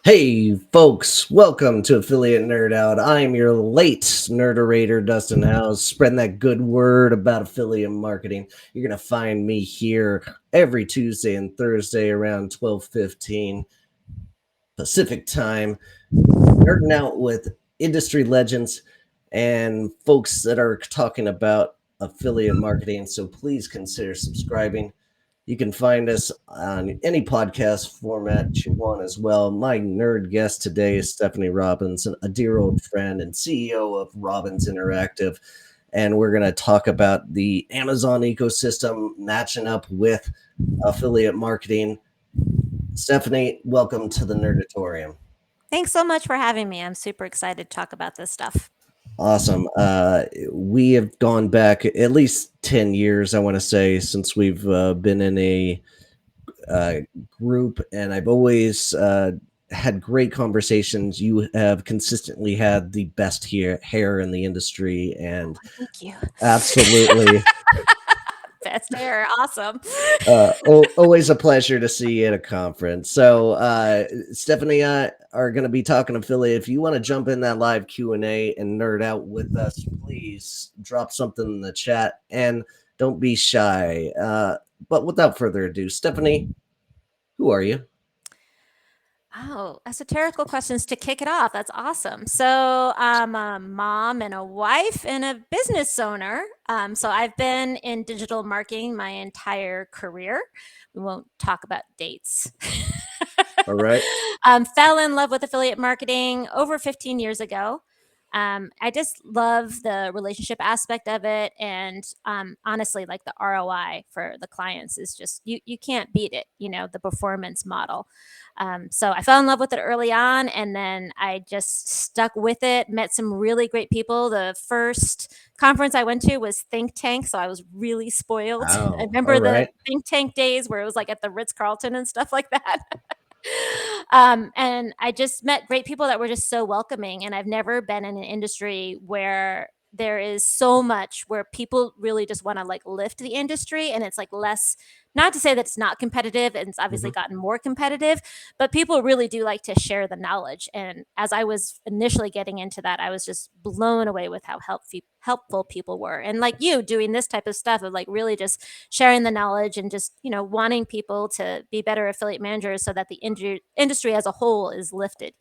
Hey, folks, welcome to Affiliate Nerd Out. I'm your late nerderator, Dustin House, spreading that good word about affiliate marketing. You're going to find me here every Tuesday and Thursday around 12:15 Pacific time, nerding out with industry legends and folks that are talking about affiliate marketing. So please consider subscribing. You can find us on any podcast format you want as well. My nerd guest today is Stephanie Robbins, a dear old friend and CEO of Robbins Interactive. And we're going to talk about the Amazon ecosystem matching up with affiliate marketing. Stephanie, welcome to the Nerdatorium. Thanks so much for having me. I'm super excited to talk about this stuff. Awesome. We have gone back at least 10 years, I want to say, since we've been in a uh, group, and I've always had great conversations. You have consistently had the best hair in the industry, and Thank you. absolutely Best hair. Awesome. always a pleasure to see you at a conference. So, Stephanie and I are going to be talking affiliate. If you want to jump in that live Q&A and nerd out with us, please drop something in the chat and don't be shy. But without further ado, Stephanie, who are you? Oh, esoterical questions to kick it off. That's awesome. So, I'm a mom and a wife and a business owner. So, I've been in digital marketing my entire career. We won't talk about dates. All right. Fell in love with affiliate marketing over 15 years ago. I just love the relationship aspect of it, and honestly, like the ROI for the clients is just you can't beat it. The performance model. So I fell in love with it early on, and then I just stuck with it. Met some really great people. The first conference I went to was Think Tank, so I was really spoiled. I Oh, all remember the right. Think Tank days where it was like at the Ritz Carlton and stuff like that. And I just met great people that were just so welcoming. And I've never been in an industry where there is so much where people really just want to like lift the industry, and it's like less, not to say that it's not competitive, and it's obviously Mhm. gotten more competitive, but people really do like to share the knowledge. And as I was initially getting into that, I was just blown away with how helpful people were, and like you doing this type of stuff of like really just sharing the knowledge and just wanting people to be better affiliate managers so that the industry as a whole is lifted.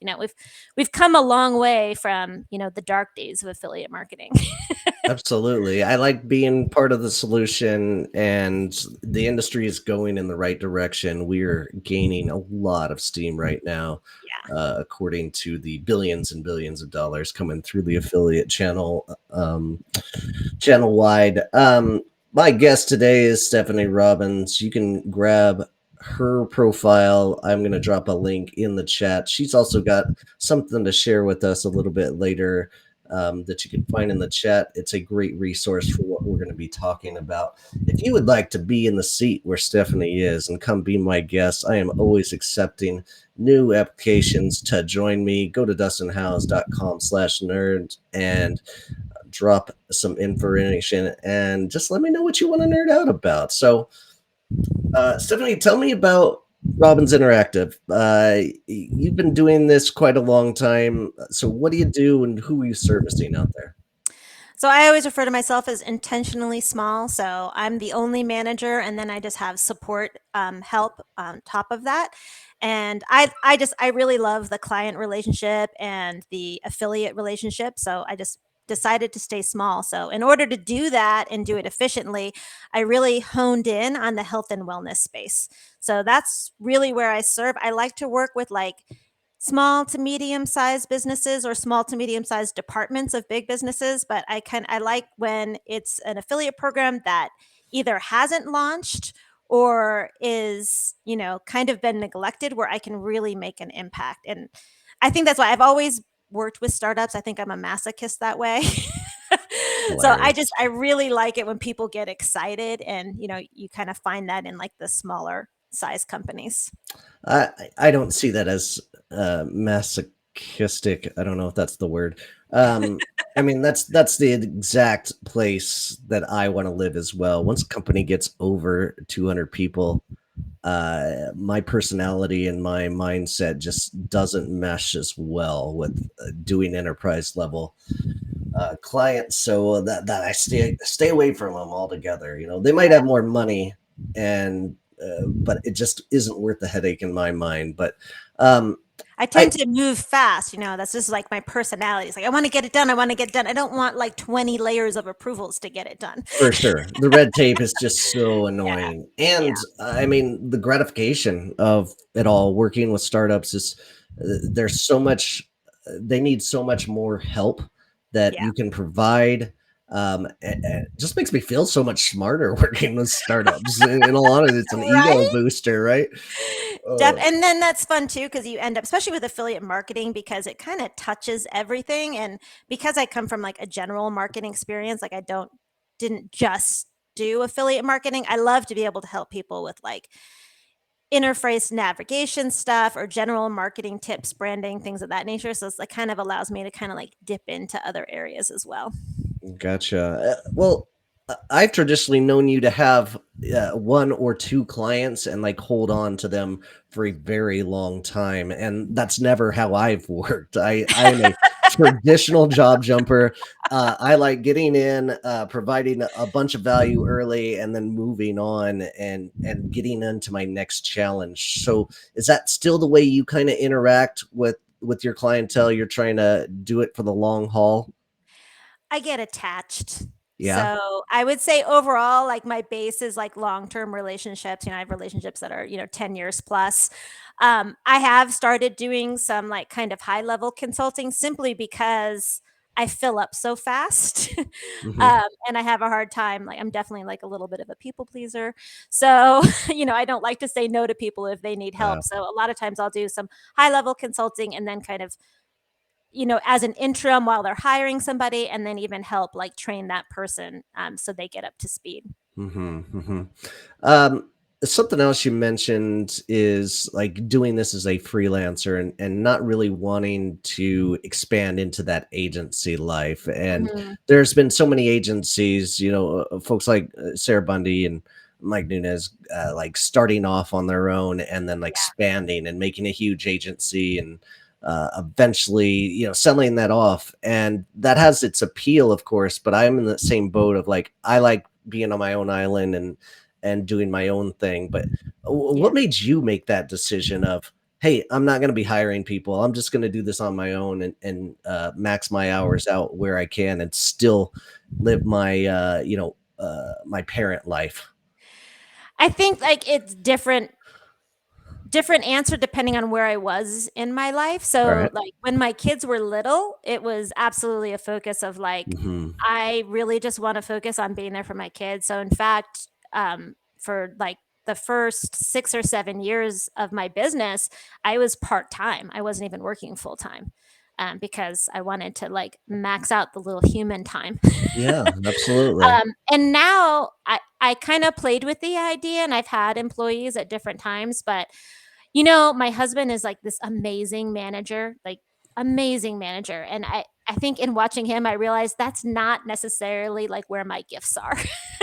We've come a long way from the dark days of affiliate marketing. Absolutely. I like being part of the solution, and the industry is going in the right direction. We're gaining a lot of steam right now, Yeah. according to the billions and billions of dollars coming through the affiliate channel wide. My guest today is Stephanie Robbins. You can grab her profile. I'm going to drop a link in the chat. She's also got something to share with us a little bit later, that you can find in the chat. It's a great resource for what we're going to be talking about. If you would like to be in the seat where Stephanie is and come be my guest, I am always accepting new applications to join me. Go to dustinhouse.com/nerd and drop some information and just let me know what you want to nerd out about. So, Stephanie, tell me about Robbins Interactive. You've been doing this quite a long time. So, what do you do and who are you servicing out there? So I always refer to myself as intentionally small. So I'm the only manager, and then I just have support help on top of that. And I really love the client relationship and the affiliate relationship. So I just decided to stay small. So in order to do that and do it efficiently, I really honed in on the health and wellness space. So that's really where I serve. I like to work with like small to medium sized businesses or small to medium sized departments of big businesses, but I like when it's an affiliate program that either hasn't launched or is kind of been neglected, where I can really make an impact. And I think that's why I've always worked with startups. I think I'm a masochist that way. So Hilarious. I really like it when people get excited, and you kind of find that in like the smaller size companies. I don't see that as masochistic. I don't know if that's the word. Um, I mean, that's the exact place that I want to live as well. Once a company gets over 200 people, my personality and my mindset just doesn't mesh as well with doing enterprise level clients. So that I stay away from them altogether. You know, they might have more money, and but it just isn't worth the headache in my mind. But um, I I tend to move fast, that's just like my personality. It's like I want to get it done. I want to get it done. I don't want like 20 layers of approvals to get it done. For sure. The red tape is just so Yeah. annoying. Yeah. And I mean, the gratification of it all working with startups is there's so much, they need so much more help that Yeah. you can provide. It just makes me feel so much smarter working with startups. In all honesty, it's an ego Right? booster, right? Uh, And then that's fun too because you end up, especially with affiliate marketing, because it kind of touches everything. And because I come from like a general marketing experience, like I didn't just do affiliate marketing. I love to be able to help people with like interface navigation stuff or general marketing tips, branding, things of that nature. So it's like kind of allows me to kind of like dip into other areas as well. Gotcha. Well, I've traditionally known you to have one or two clients and like hold on to them for a very long time, and that's never how I've worked. I am a traditional job jumper. I like getting in, providing a bunch of value early, and then moving on and getting into my next challenge. So, is that still the way you kind of interact with your clientele? You're trying to do it for the long haul. I get attached. Yeah. So I would say overall, like my base is like long-term relationships. I have relationships that are, 10 years plus. I have started doing some like kind of high level consulting simply because I fill up so fast. Hmm. And I have a hard time. Like I'm definitely like a little bit of a people pleaser. So, I don't like to say no to people if they need help. So a lot of times I'll do some high level consulting and then kind of as an interim while they're hiring somebody and then even help like train that person so they get up to speed. Mhm, mhm. Um, Something else you mentioned is like doing this as a freelancer and not really wanting to expand into that agency life. And Mhm. there's been so many agencies, folks like Sarah Bundy and Mike Nunez, like starting off on their own and then like Yeah, expanding and making a huge agency and eventually, selling that off. And that has its appeal, of course. But I'm in the same boat of like I like being on my own island and doing my own thing. But yeah. what made you make that decision of, hey, I'm not going to be hiring people. I'm just going to do this on my own and max my hours out where I can and still live my, my parent life. I think like it's different answer depending on where I was in my life. All So, right. like, when my kids were little, it was absolutely a focus of like, Hmm. I really just want to focus on being there for my kids. So, in fact, for like the first 6 or 7 years of my business, I was part time. I wasn't even working full time. Because I wanted to like max out the little human time. Yeah, absolutely. And now I kind of played with the idea and I've had employees at different times, but my husband is like this amazing manager, like amazing manager. And I think in watching him, I realized that's not necessarily like where my gifts are.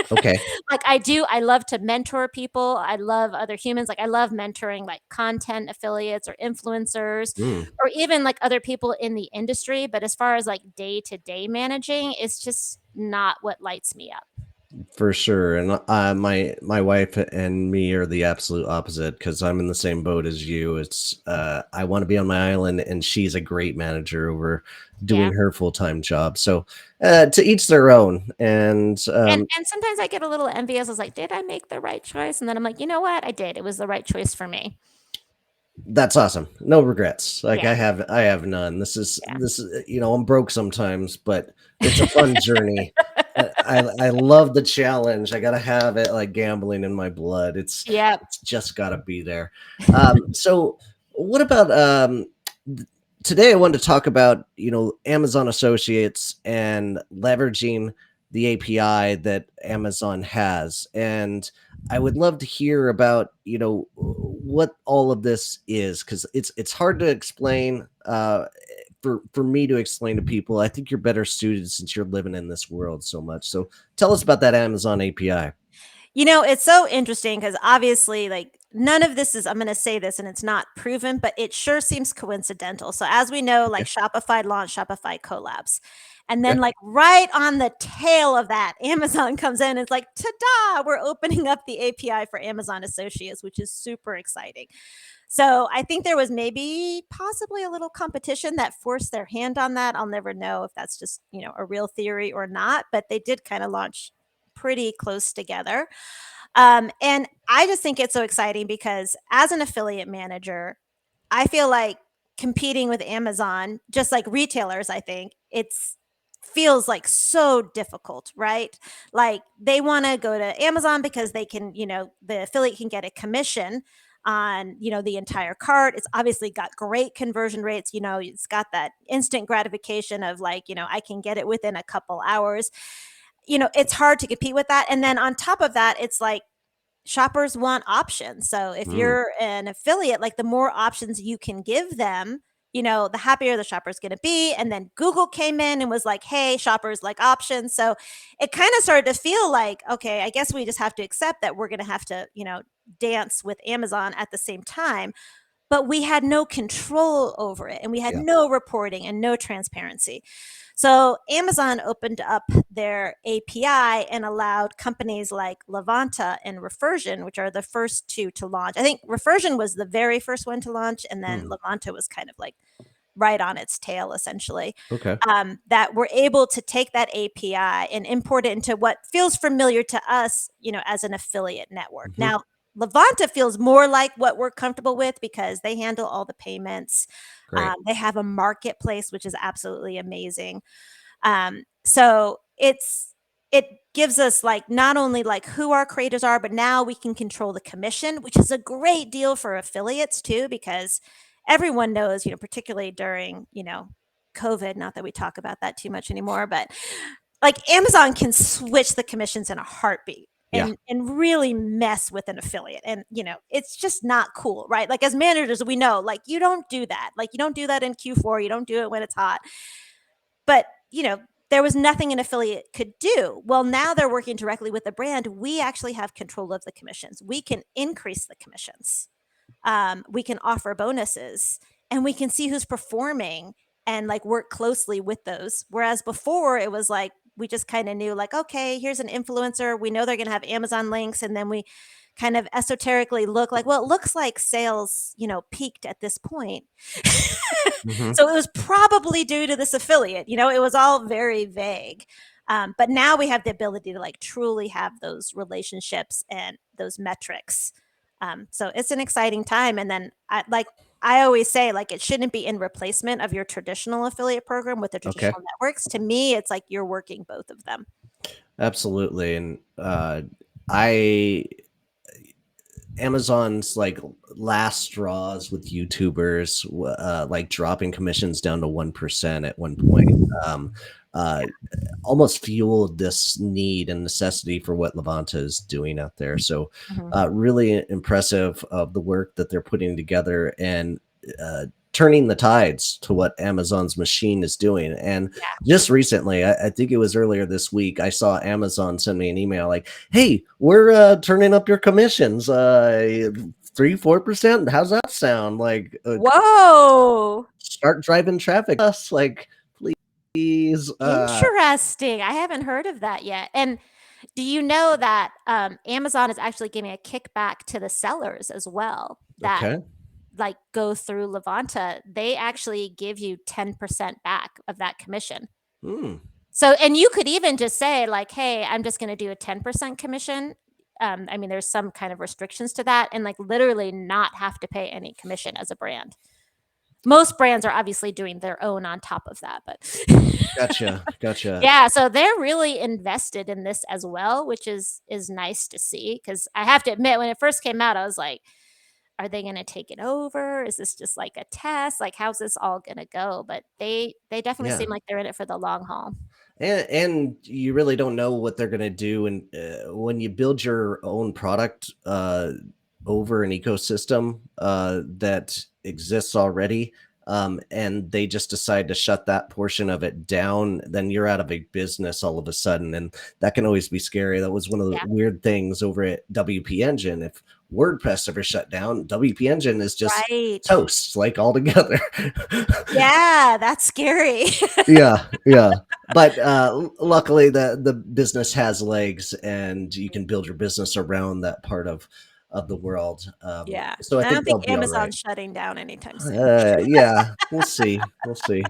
Okay. Like I love to mentor people. I love other humans. Like I love mentoring like content affiliates or influencers Mm. or even like other people in the industry. But as far as like day to day managing, it's just not what lights me up. For sure, and my wife and me are the absolute opposite because I'm in the same boat as you. It's I want to be on my island, and she's a great manager over doing Yeah. her full time job. So to each their own, and And sometimes I get a little envious. I was like, "Did I make the right choice?" And then I'm like, "You know what? I did. It was the right choice for me." that's awesome. No regrets. Like Yeah, I have none. yeah. I'm broke sometimes, but it's a fun journey. I love the challenge. I gotta have it like gambling in my blood. Yep. It's just gotta be there. So what about today I wanted to talk about, Amazon Associates and leveraging the API that Amazon has. And I would love to hear about, what all of this is because it's hard to explain for me to explain to people. I think you're better suited since you're living in this world so much. So tell us about that Amazon API. It's so interesting because obviously, like, none of this is, I'm going to say this and it's not proven, but it sure seems coincidental. So as we know, like Okay. Shopify launched Shopify collabs. And then Okay. like right on the tail of that, Amazon comes in and it's like, ta-da, we're opening up the API for Amazon Associates, which is super exciting. So I think there was maybe possibly a little competition that forced their hand on that. I'll never know if that's just, a real theory or not, but they did kind of launch pretty close together. And I just think it's so exciting because as an affiliate manager, I feel like competing with Amazon, just like retailers, I think it's feels like so difficult, right? Like they want to go to Amazon because they can, the affiliate can get a commission on, the entire cart. It's obviously got great conversion rates, it's got that instant gratification of like, I can get it within a couple hours. It's hard to compete with that. And then on top of that, it's like shoppers want options. So if Mm, you're an affiliate, like the more options you can give them, the happier the shopper's going to be. And then Google came in and was like, hey, shoppers like options. So it kind of started to feel like, okay, I guess we just have to accept that we're going to have to, dance with Amazon at the same time. But we had no control over it and we had yeah. no reporting and no transparency. So Amazon opened up their API and allowed companies like Levanta and Refersion, which are the first two to launch. I think Refersion was the very first one to launch, and then Hmm. Levanta was kind of like right on its tail, essentially. Okay. That we're able to take that API and import it into what feels familiar to us, as an affiliate network. Hmm. Now, Levanta feels more like what we're comfortable with because they handle all the payments. Great. They have a marketplace, which is absolutely amazing. So it gives us like not only like who our creators are, but now we can control the commission, which is a great deal for affiliates too, because everyone knows, particularly during, COVID, not that we talk about that too much anymore, but like Amazon can switch the commissions in a heartbeat Yeah. and really mess with an affiliate. And, it's just not cool, right? Like as managers, we know like you don't do that. Like you don't do that in Q4, you don't do it when it's hot. But, there was nothing an affiliate could do. Well, now they're working directly with the brand. We actually have control of the commissions. We can increase the commissions. We can offer bonuses and we can see who's performing and like work closely with those. Whereas before it was like, we just kind of knew like, okay, here's an influencer. We know they're going to have Amazon links. And then we kind of esoterically look like, well, it looks like sales, peaked at this point. Hmm. So it was probably due to this affiliate, it was all very vague. But now we have the ability to like truly have those relationships and those metrics. So it's an exciting time. And then I always say like it shouldn't be in replacement of your traditional affiliate program with the Okay. traditional networks. To me, it's like you're working both of them. Absolutely. And I Amazon's like last straws with YouTubers, like dropping commissions down to 1% at one point, um, uh, almost fueled this need and necessity for what Levanta is doing out there. So, Mhm. really impressive of the work that they're putting together and turning the tides to what Amazon's machine is doing. And Yeah. just recently, I think it was earlier this week, I saw Amazon send me an email like, "Hey, we're turning up your commissions, 3-4%. How's that sound? Like, Whoa. start driving traffic us, like, please." Interesting. I haven't heard of that yet. And do you know that Amazon is actually giving a kickback to the sellers as well that Okay. like go through Levanta? They actually give you 10% back of that commission. Hmm. So, and you could even just say like, hey, I'm just going to do a 10% commission. I mean, there's some kind of restrictions to that and like literally not have to pay any commission as a brand. Most brands are obviously doing their own on top of that, but Gotcha. Gotcha. yeah, so they're really invested in this as well, which is nice to see because I have to admit when it first came out, I was like, are they going to take it over? Is this just like a test? Like how's this all going to go? But they definitely Yeah. seem like they're in it for the long haul. And you really don't know what they're going to do. And when you build your own product over an ecosystem that exists already, and they just decide to shut that portion of it down, then you're out of a business all of a sudden. And that can always be scary. That was one of the Yeah. weird things over at WP Engine. If WordPress ever shut down, WP Engine is just Right. toast, like altogether. Yeah, that's scary. Yeah, yeah. But luckily, the business has legs, and you can build your business around that part of the world. Yeah. So I I don't think think they'll be all right. Amazon's shutting down anytime soon. Yeah, we'll see. We'll see.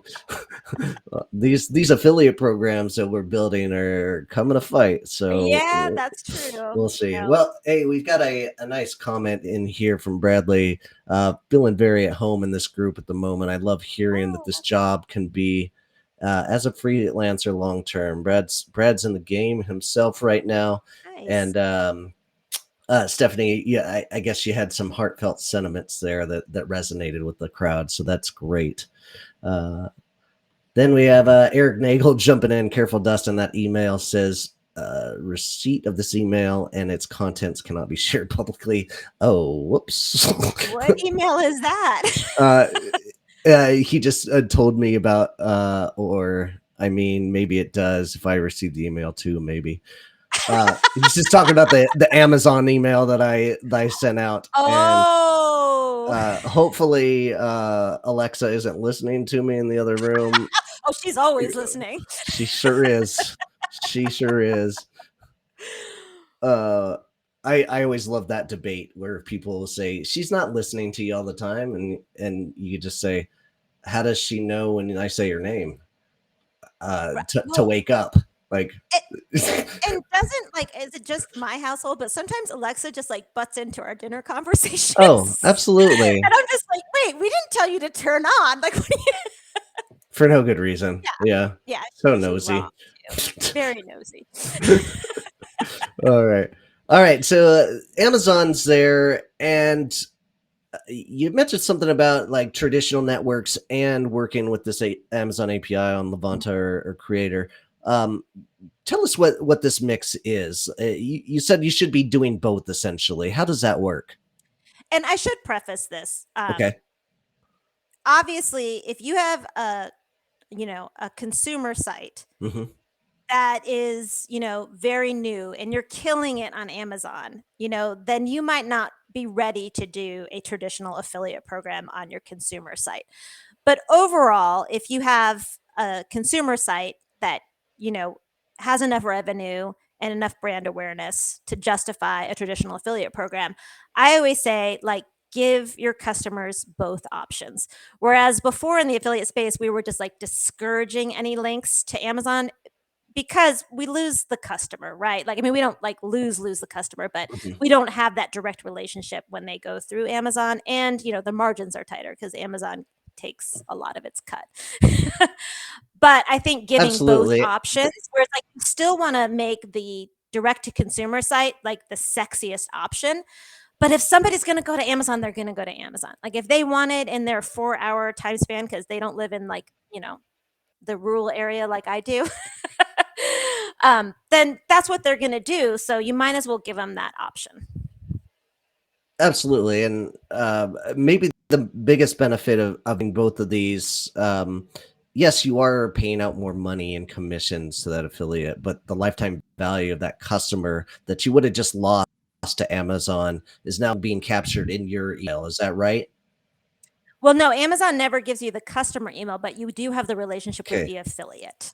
These affiliate programs that we're building are coming to fight. So Yeah, that's true. we'll You see. know. Well, hey, we've got a nice comment in here from Bradley. Feeling very at home in this group at the moment. I love hearing that this Oh, job can be as a freelancer long term. Brad's in the game himself right now, nice. and Stephanie, yeah, I guess you had some heartfelt sentiments there that resonated with the crowd, so that's great. Uh, then we have Eric Nagel jumping in. Careful, Dustin. That email says receipt of this email and its contents cannot be shared publicly. Oh, whoops. What email is that? uh, he just told me about, or I mean, maybe it does if I receive the email too, maybe. He's just talking about the Amazon email that I sent out, and Oh. hopefully Alexa isn't listening to me in the other room. Oh, she's always listening. She sure is. She sure is. Uh, I always love that debate where people will say she's not listening to you all the time, and you just say, how does she know when I say her name? To Well, wake up, like. it, and doesn't like is it just my household? But sometimes Alexa just like butts into our dinner Oh, conversations, absolutely. and I'm just like, wait, we didn't tell you to turn on. Like, what are you? For no good reason. Yeah. Yeah, So she's wrong nosy. too. Very nosy. All right. All right. So Amazon's there, and you mentioned something about like traditional networks and working with this Amazon API on Levanta or Creator. Um, Tell us what this mix is. You said you should be doing both essentially. How does that work? And I should preface this. Okay. Obviously, if you have a consumer site Hmm. that is, very new and you're killing it on Amazon, then you might not be ready to do a traditional affiliate program on your consumer site. But overall, if you have a consumer site that, you know, has enough revenue and enough brand awareness to justify a traditional affiliate program, I always say, like, give your customers both options. Whereas before in the affiliate space, we were just like discouraging any links to Amazon because we lose the customer, right? Like, I mean, we don't like lose the customer, but Hmm. we don't have that direct relationship when they go through Amazon. And, the margins are tighter because Amazon takes a lot of its cut. But I think giving both Absolutely. options, where it's like you still want to make the direct to consumer site like the sexiest option. But if somebody's going to go to Amazon, they're going to go to Amazon. Like if they want it in their 4 hour time span because they don't live in like, the rural area like I do, then that's what they're going to do. So you might as well give them that option. Absolutely, and maybe the biggest benefit of having both of these, yes, you are paying out more money in commissions to that affiliate, but the lifetime value of that customer that you would have just lost to Amazon is now being captured in your email. Is that right? Well, no, Amazon never gives you the customer email, but you do have the relationship with Okay. the affiliate.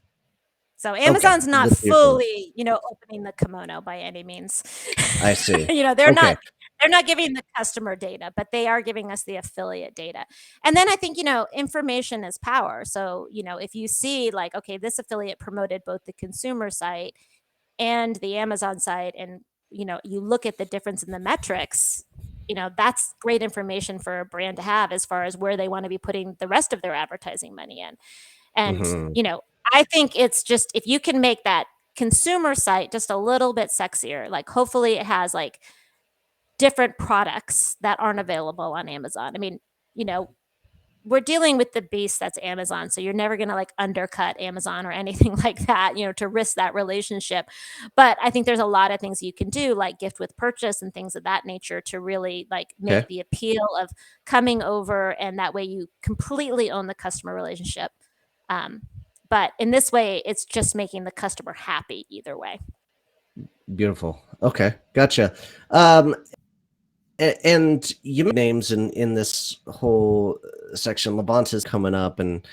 So Okay. Amazon's not With the affiliate, fully, opening the kimono by any means. I see. They're Okay. not giving the customer data, but they are giving us the affiliate data. And then I think, information is power. So, if you see like, okay, this affiliate promoted both the consumer site and the Amazon site, and, you look at the difference in the metrics, that's great information for a brand to have as far as where they want to be putting the rest of their advertising money in. And, Hmm. I think it's just if you can make that consumer site just a little bit sexier, like hopefully it has like different products that aren't available on Amazon. I mean, you know, we're dealing with the beast that's Amazon, so you're never going to like undercut Amazon or anything like that, to risk that relationship. But I think there's a lot of things you can do like gift with purchase and things of that nature to really like make Okay. the appeal of coming over, and that way you completely own the customer relationship. Um, but in this way, it's just making the customer happy either way. Beautiful. Okay. Gotcha. Um, And you made names in this whole section. Levanta's coming up and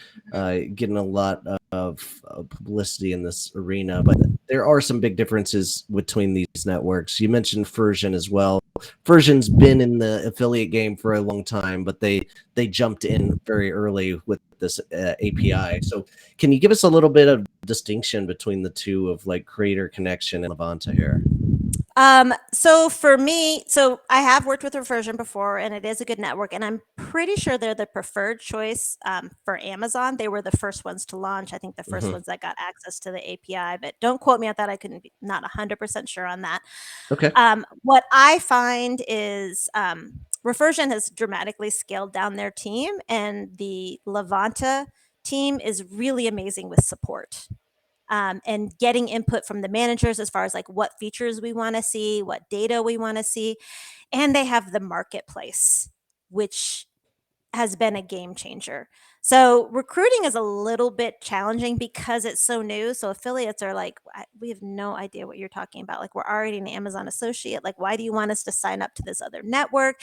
getting a lot of publicity in this arena, but there are some big differences between these networks. You mentioned Version as well. Version's been in the affiliate game for a long time, but they jumped in very early with this API. So, can you give us a little bit of distinction between the two of like Creator Connection and Levanta here? So for me, so I have worked with Reversion before, and it is a good network, and I'm pretty sure they're the preferred choice for Amazon. They were the first ones to launch. I think the first Hmm. ones that got access to the API, but don't quote me on that. I couldn't be not 100% sure on that. Okay. What I find is Reversion has dramatically scaled down their team, and the Levanta team is really amazing with support. And getting input from the managers as far as like what features we want to see, what data we want to see. And they have the marketplace, which has been a game changer. So recruiting is a little bit challenging because it's so new. So affiliates are like, we have no idea what you're talking about. Like, we're already an Amazon associate. Like, why do you want us to sign up to this other network?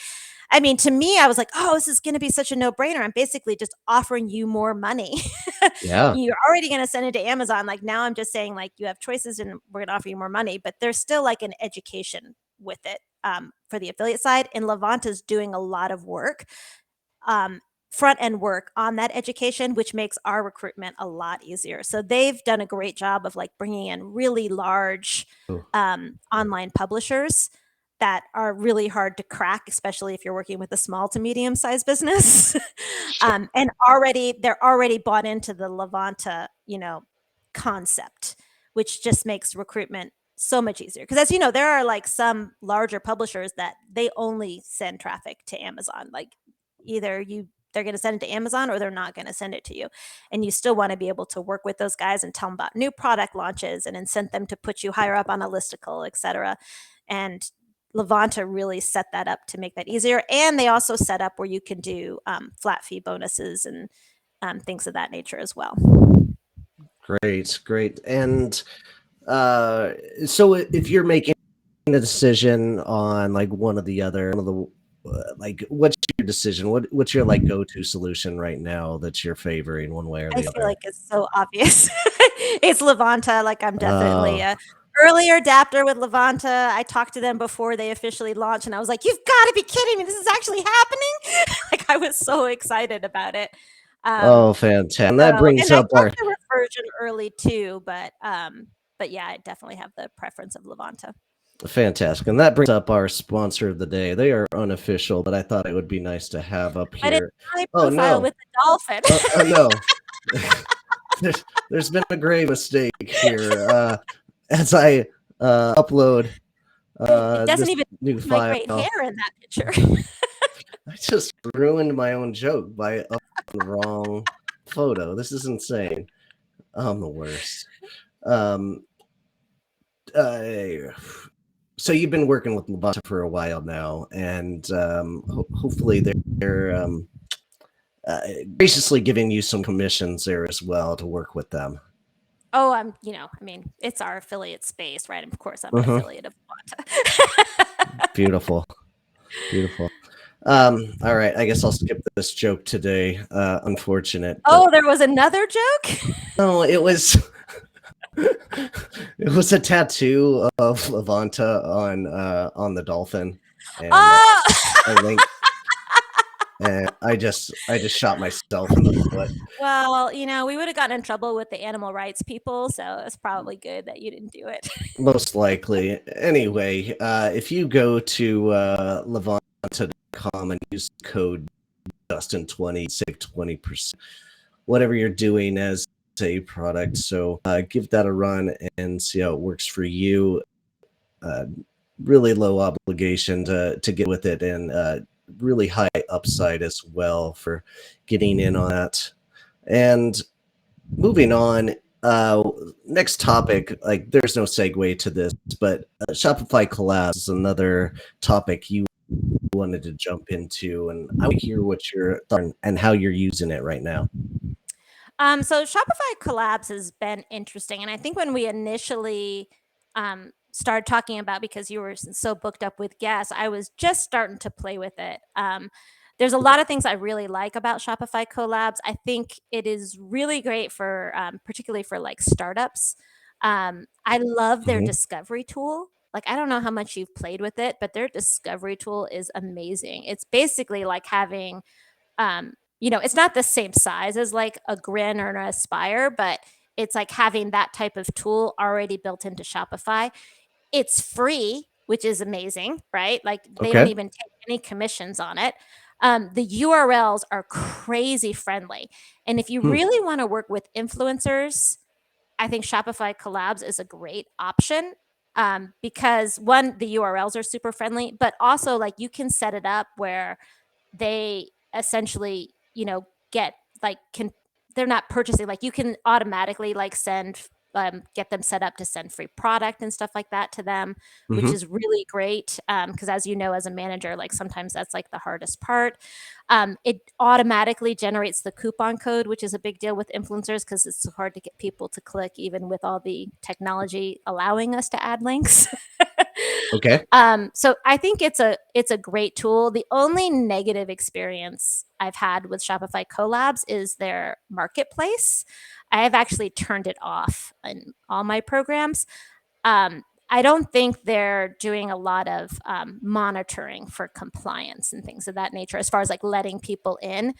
I mean, to me, I was like, oh, this is going to be such a no brainer. I'm basically just offering you more money. Yeah. You're already going to send it to Amazon. Like, now I'm just saying, like, you have choices and we're going to offer you more money, but there's still like an education with it for the affiliate side. And Levanta's doing a lot of work, front end work on that education, which makes our recruitment a lot easier. So they've done a great job of like bringing in really large Ooh, online publishers that are really hard to crack, especially if you're working with a small to medium sized business. sure. And already they're already bought into the Levanta, concept, which just makes recruitment so much easier. Because as you know, there are like some larger publishers that they only send traffic to Amazon. Like, either they're going to send it to Amazon or they're not going to send it to you. And you still want to be able to work with those guys and tell them about new product launches and incent them to put you higher up on a listicle, et cetera. And Levanta really set that up to make that easier. And they also set up where you can do flat fee bonuses and things of that nature as well. Great, great. And uh, so if you're making a decision on like one or the other, one of the like, what's your decision? What's your like go-to solution right now that you're favoring one way or I the feel other? like it's so obvious. It's Levanta. Like, I'm definitely Oh, a earlier adapter with Levanta. I talked to them before they officially launched, and I was like, "You've got to be kidding me! This is actually happening!" Like, I was so excited about it. oh, Um, fantastic. And that so, brings and I up our talked to Reversion early too, but yeah, I definitely have the preference of Levanta. fantastic. And that brings up our sponsor of the day. They are unofficial, but I thought it would be nice to have up But it's here. high Oh profile no. with the dolphin. Oh no. There's been a grave mistake here. As I upload It doesn't this even new my file, great hair in that picture. I just ruined my own joke by uploading the wrong photo. This is insane. I'm the worst. Um, uh, so you've been working with Levanta for a while now, and hopefully they're uh, graciously giving you some commissions there as well to work with them. Oh, I mean, it's our affiliate space, right? And of course, I'm an Hmm. affiliate of Wanta. Beautiful, beautiful. All right, I guess I'll skip this joke today. Unfortunate, but Oh, there was another joke? no, it was it was a tattoo of Levanta on the dolphin, and Oh! a link. And I just shot myself in the foot. Well, we would have gotten in trouble with the animal rights people, so it's probably good that you didn't do it. Most likely. Anyway, if you go to Levanta.com and use code Dustin20, save 20%. Whatever you're doing as a product. So give that a run and see how it works for you. Uh, really low obligation to get with it, and really high upside as well for getting in on that. And moving on, next topic, like there's no segue to this, but Shopify collabs is another topic you wanted to jump into, and I want to hear what you're and how you're using it right now. So Shopify Collabs has been interesting, and I think when we initially started talking about, because you were so booked up with guests, I was just starting to play with it. There's a lot of things I really like about Shopify collabs. I think it is really great for, particularly for like startups. I love their Mhm. discovery tool. Like, I don't know how much you've played with it, but their discovery tool is amazing. It's basically like having, it's not the same size as like a Grin or an Aspire, but it's like having that type of tool already built into Shopify. It's free, which is amazing, right? Like, they don't Okay. even take any commissions on it. The URLs are crazy friendly. And if you Hmm. really want to work with influencers, I think Shopify Collabs is a great option, because one, the URLs are super friendly, but also like you can set it up where they essentially, get like can they're not purchasing, like you can automatically like send, get them set up to send free product and stuff like that to them, which Hmm. is really great. Because as you know, as a manager, like sometimes that's like the hardest part. It automatically generates the coupon code, which is a big deal with influencers because it's so hard to get people to click, even with all the technology allowing us to add links. Okay. So I think it's a great tool. The only negative experience I've had with Shopify Collabs is their marketplace. I have actually turned it off in all my programs. I don't think they're doing a lot of monitoring for compliance and things of that nature, as far as like letting people in.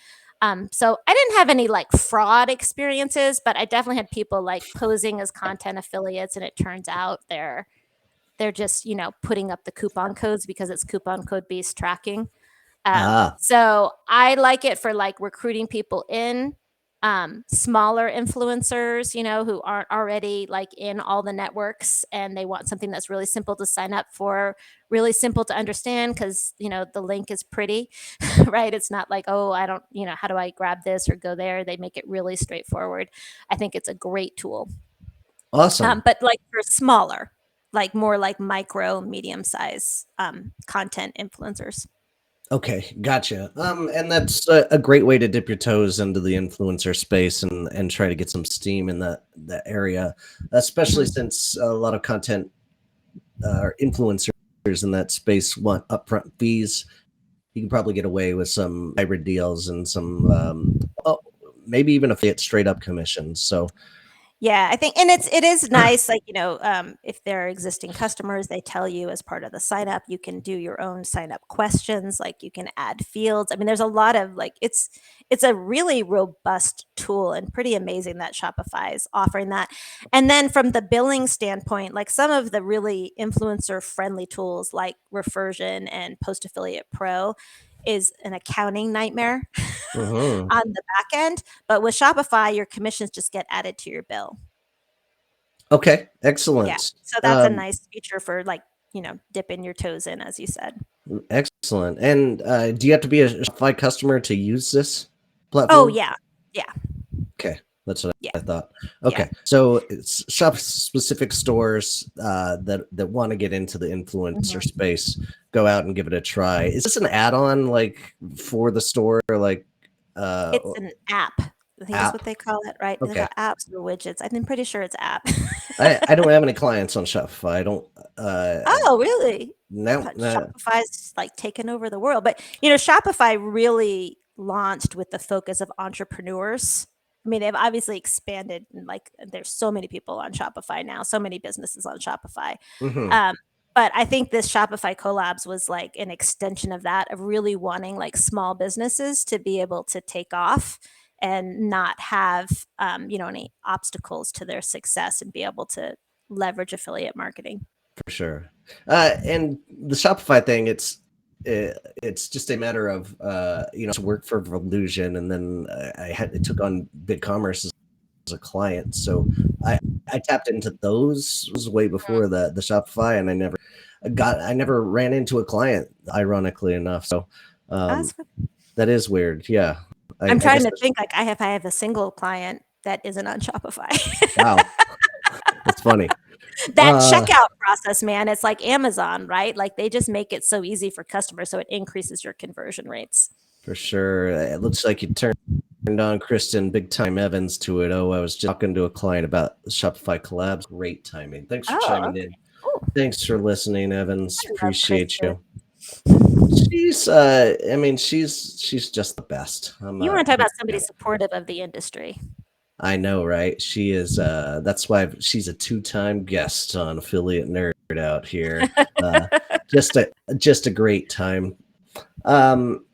So I didn't have any like fraud experiences, but I definitely had people like posing as content affiliates, and it turns out they're just, putting up the coupon codes because it's coupon code based tracking. Ah. So I like it for like recruiting people in, smaller influencers, who aren't already like in all the networks, and they want something that's really simple to sign up for, really simple to understand, because, the link is pretty, right? It's not like, oh, I don't, how do I grab this or go there? They make it really straightforward. I think it's a great tool. Awesome. But like for smaller, like more like micro, medium size content influencers. Okay, gotcha. And that's a great way to dip your toes into the influencer space and try to get some steam in that area, especially Mhm. since a lot of content or influencers in that space want upfront fees. You can probably get away with some hybrid deals and some, oh, maybe even affiliate straight up commissions. So, Yeah, I think, and it is nice, like, if they're existing customers, they tell you as part of the sign up, you can do your own sign up questions, like you can add fields. I mean, there's a lot of like it's a really robust tool, and pretty amazing that Shopify is offering that. And then from the billing standpoint, like some of the really influencer friendly tools like Reversion and Post Affiliate Pro is an accounting nightmare mhm. on the back end. But with Shopify, your commissions just get added to your bill. Okay, Yeah. excellent. So that's a nice feature for like, dipping your toes in, as you said. Excellent. And do you have to be a Shopify customer to use this Oh, platform? yeah. Yeah. Okay, that's what Yeah. I thought. Yeah. Okay, so it's shop specific stores that want to get into the influencer Mhm. space go out and give it a try. Is this an add-on like for the store, like It's or an app. I think is what app? they call it, right? They Okay, call apps or widgets. I'm pretty sure it's app. I don't have any clients on Shopify. I don't. Oh, really? I No, thought no. Shopify's like taken over the world. But Shopify really launched with the focus of entrepreneurs. I mean, they've obviously expanded, and like there's so many people on Shopify now, so many businesses on Shopify. Hmm. Um, but I think this Shopify collabs was like an extension of that, of really wanting like small businesses to be able to take off and not have any obstacles to their success, and be able to leverage affiliate marketing. For sure. And the Shopify thing, it's just a matter of to work for Volusion, and then I took on BigCommerce as a client, so I tapped into those way before the Shopify, and I never ran into a client, ironically enough. So um, That's good. that is weird. Yeah, I'm I trying guess. to think, like, I have a single client that isn't on Shopify. Wow, that's funny. That Uh, checkout process, man, it's like Amazon, right? Like, they just make it so easy for customers, so it increases your conversion rates. for sure. It looks like you turned on Kristen Big Time Evans to it. Oh, I was just talking to a client about Shopify collabs. Great timing. Thanks for Oh, chiming okay. in. Thanks for listening, Evans. I love Appreciate Kristen. you. I mean, she's just the best. I'm You a want to talk big about somebody fan. supportive of the industry. I know, right? She is. That's why she's a two-time guest on Affiliate Nerd Out here. Uh, just a great time. Um,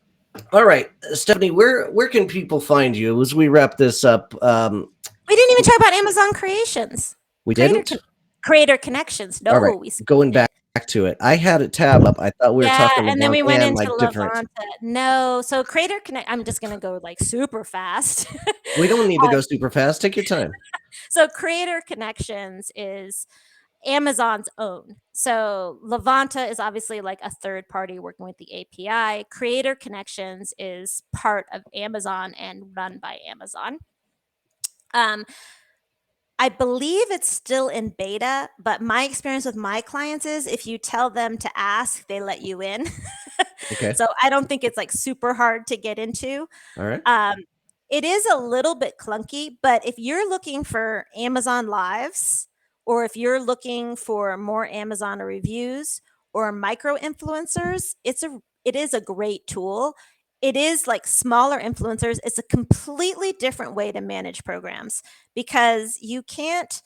all right, Stephanie, where can people find you as we wrap this up? We didn't even talk about Amazon Creations. We Creator didn't. con- Creator Connections. All right, No, we skipped going it. back to it. I had a tab up. I thought we were Yeah, talking and then about we went and into like different. Levanta. No, so Creator Connect. I'm just gonna go like super fast. We don't need to go super fast. Take your time. So Creator Connections is Amazon's own. So Levanta is obviously like a third party working with the API. Creator Connections is part of Amazon and run by Amazon. Um, I believe it's still in beta, but my experience with my clients is if you tell them to ask, they let you in. Okay. So I don't think it's like super hard to get into. All right. Um, it is a little bit clunky, but if you're looking for Amazon Lives, or if you're looking for more Amazon reviews or micro influencers, it is a great tool. It is like smaller influencers. It's a completely different way to manage programs because you can't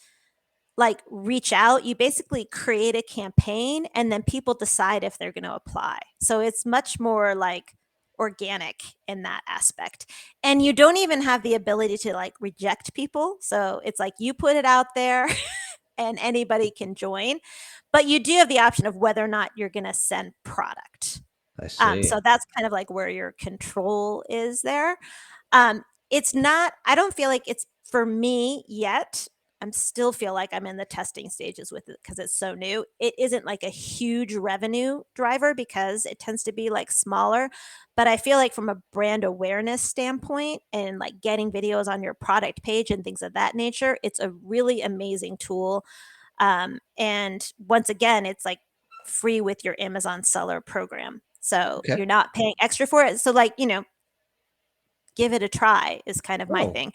like reach out. You basically create a campaign and then people decide if they're going to apply. So it's much more like organic in that aspect. And you don't even have the ability to like reject people. So it's like you put it out there and anybody can join, but you do have the option of whether or not you're going to send product. I see. So that's kind of like where your control is there. Um, it's not, I don't feel like it's for me yet. I'm still feel like I'm in the testing stages with it because it's so new. It isn't like a huge revenue driver because it tends to be like smaller. But I feel like from a brand awareness standpoint and like getting videos on your product page and things of that nature, it's a really amazing tool. And once again, it's like free with your Amazon seller program. So Okay. you're not paying extra for it. So, like, give it a try is kind of my Oh, thing.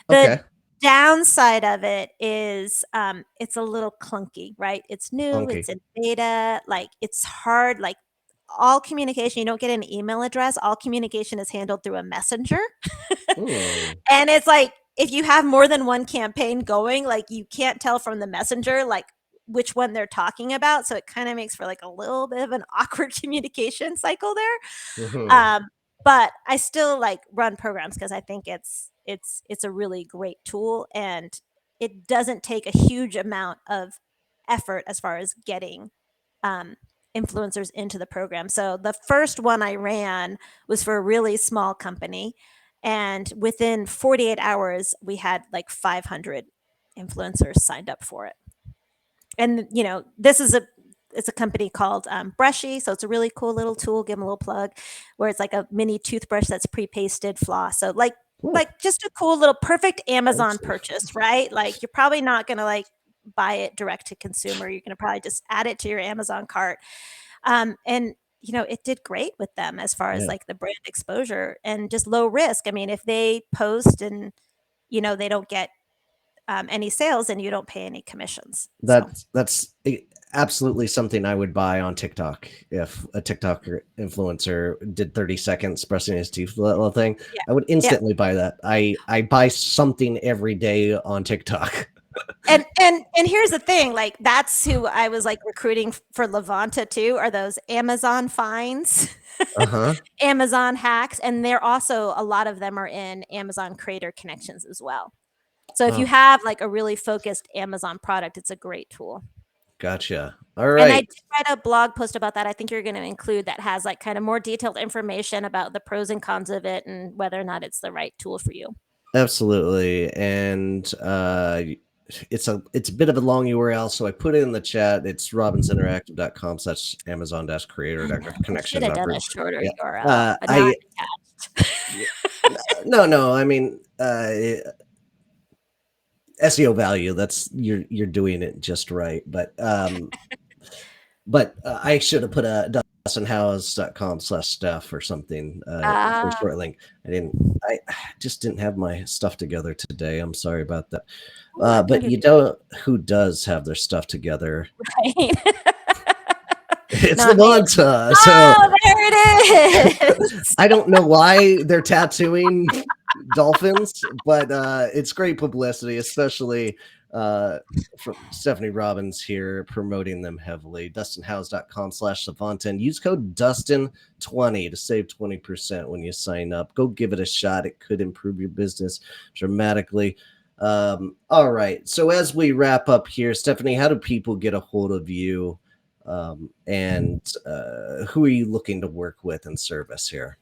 The okay. downside of it is it's a little clunky, right? It's new, Funky. it's in beta, like it's hard, like all communication, you don't get an email address, all communication is handled through a messenger. Hmm. And it's like if you have more than one campaign going, like you can't tell from the messenger like which one they're talking about. So it kind of makes for like a little bit of an awkward communication cycle there. Hmm. Um, but I still like run programs because I think it's a really great tool and it doesn't take a huge amount of effort as far as getting um, influencers into the program. So the first one I ran was for a really small company, and within 48 hours, we had like 500 influencers signed up for it. And this is it's a company called Brushy, so it's a really cool little tool. Give them a little plug, where it's like a mini toothbrush that's pre-pasted floss. So Cool. just a cool little perfect Amazon Fancy. purchase, right? Like you're probably not gonna like buy it direct to consumer. You're gonna probably just add it to your Amazon cart. And it did great with them as far as Yeah. like the brand exposure and just low risk. I mean, if they post and they don't get any sales and you don't pay any commissions. So That's absolutely something I would buy on TikTok. If a TikTok influencer did 30 seconds brushing his teeth, little thing, yeah, I would yeah. instantly buy that. I buy something every day on TikTok. And here's the thing, like that's who I was like recruiting for Levanta too, are those Amazon finds, Uh-huh. Amazon hacks, and they're also a lot of them are in Amazon Creator Connections as well. So if you Oh, have like a really focused Amazon product, it's a great tool. gotcha. All And I right. did write a blog post about that. I think you're going to include that has like kind of more detailed information about the pros and cons of it and whether or not it's the right tool for you. Absolutely. And it's a bit of a long URL, so I put it in the chat. It's robinsinteractive.com/amazon I creator know. I should connection have done number. a shorter Yeah. URL, but now I I'm attached. yeah, no, I mean SEO value. That's you're doing it just right. But But I should have put a dustinhouse.com/stuff or something for a Ah, short link. I just didn't have my stuff together today. I'm sorry about that. oh, I But think you you're know who does have their stuff together? right. It's Not me. Levanta. So Oh, there it is. I don't know why they're tattooing dolphins, but it's great publicity, especially uh, from Stephanie Robbins here promoting them heavily. DustinHouse.com/Savanta and use code Dustin20 to save 20% when you sign up. Go give it a shot. It could improve your business dramatically. All right. So as we wrap up here, Stephanie, how do people get a hold of you? And who are you looking to work with and service here?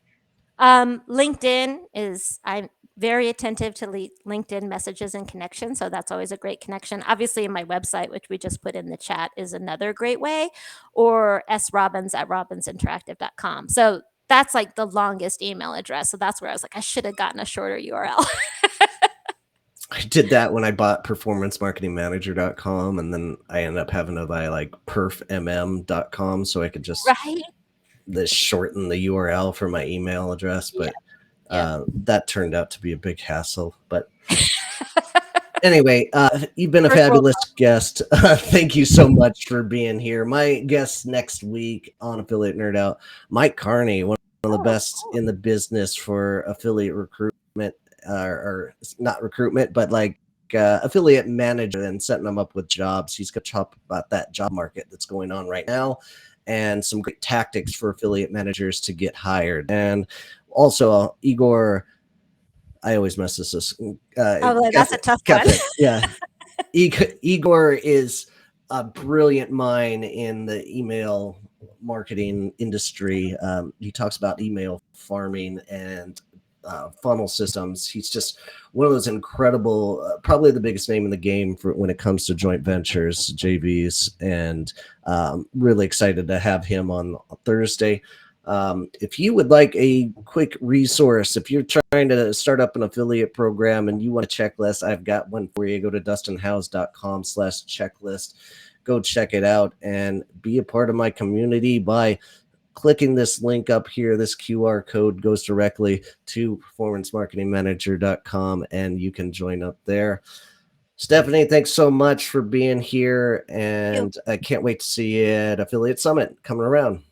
LinkedIn is I'm very attentive to LinkedIn messages and connections, so that's always a great connection. Obviously, my website, which we just put in the chat, is another great way, or srobbins@robinsinteractive.com. So that's like the longest email address. So that's where I was like, I should have gotten a shorter URL. I did that when I bought performancemarketingmanager.com, and then I ended up having to buy like perfmm.com so I could just Right? shorten the URL for my email address. Yeah. But Yep. that turned out to be a big hassle. But anyway, you've been a First world. fabulous guest. Thank you so much for being here. My guest next week on Affiliate Nerd Out, Mike Carney, one of the Oh, best cool. in the business for affiliate recruitment, or not recruitment, but like affiliate manager and setting them up with jobs. He's going to talk about that job market that's going on right now and some great tactics for affiliate managers to get hired. And also, Igor, I always mess this up. Oh, well, that's a tough one. Yeah. Igor is a brilliant mind in the email marketing industry. He talks about email farming and funnel systems. He's just one of those incredible, probably the biggest name in the game for when it comes to joint ventures, JVs, and really excited to have him on Thursday. If you would like a quick resource, if you're trying to start up an affiliate program and you want a checklist, I've got one for you. Go to dustinhouse.com/checklist. Go check it out and be a part of my community by clicking this link up here. This QR code goes directly to performancemarketingmanager.com and you can join up there. Stephanie, thanks so much for being here. You. And I can't wait to see you at Affiliate Summit coming around.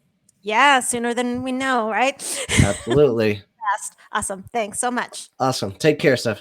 Yeah, sooner than we know, right? Absolutely. Fast. Awesome. Thanks so much. Awesome. Take care, Steph.